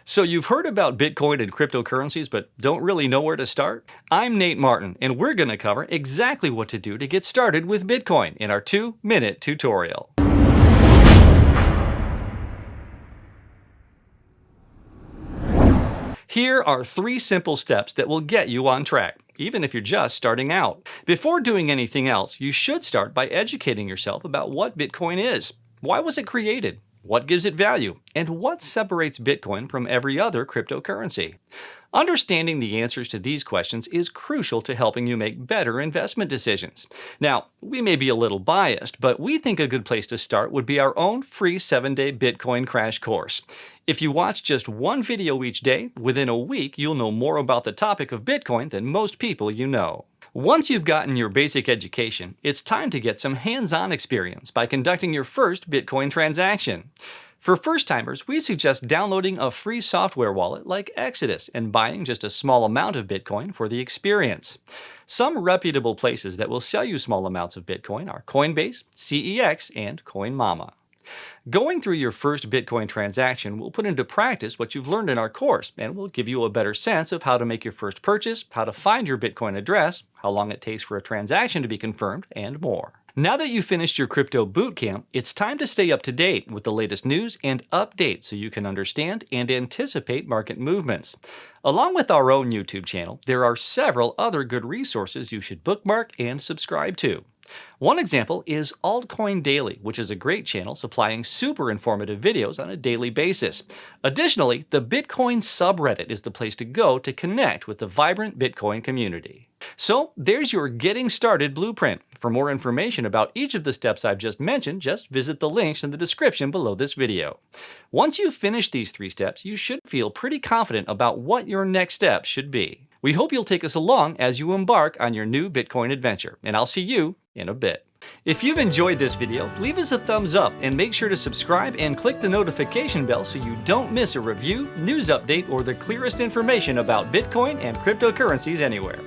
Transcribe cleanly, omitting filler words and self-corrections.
So you've heard about Bitcoin and cryptocurrencies, but don't really know where to start? I'm Nate Martin, and we're going to cover exactly what to do to get started with Bitcoin in our 2-minute tutorial. Here are 3 simple steps that will get you on track, even if you're just starting out. Before doing anything else, you should start by educating yourself about what Bitcoin is. Why was it created? What gives it value? And what separates Bitcoin from every other cryptocurrency? Understanding the answers to these questions is crucial to helping you make better investment decisions. Now, we may be a little biased, but we think a good place to start would be our own free 7-day Bitcoin crash course. If you watch just one video each day, within a week you'll know more about the topic of Bitcoin than most people you know. Once you've gotten your basic education, it's time to get some hands-on experience by conducting your first Bitcoin transaction. For first-timers, we suggest downloading a free software wallet like Exodus and buying just a small amount of Bitcoin for the experience. Some reputable places that will sell you small amounts of Bitcoin are Coinbase, CEX, and CoinMama. Going through your first Bitcoin transaction will put into practice what you've learned in our course and will give you a better sense of how to make your first purchase, how to find your Bitcoin address, how long it takes for a transaction to be confirmed, and more. Now that you've finished your crypto bootcamp, it's time to stay up to date with the latest news and updates so you can understand and anticipate market movements. Along with our own YouTube channel, there are several other good resources you should bookmark and subscribe to. One example is Altcoin Daily, which is a great channel supplying super informative videos on a daily basis. Additionally, the Bitcoin subreddit is the place to go to connect with the vibrant Bitcoin community. So there's your getting started blueprint. For more information about each of the steps I've just mentioned, just visit the links in the description below this video. Once you've finished these 3 steps, you should feel pretty confident about what your next step should be. We hope you'll take us along as you embark on your new Bitcoin adventure, and I'll see you in a bit. If you've enjoyed this video, leave us a thumbs up and make sure to subscribe and click the notification bell so you don't miss a review, news update, or the clearest information about Bitcoin and cryptocurrencies anywhere.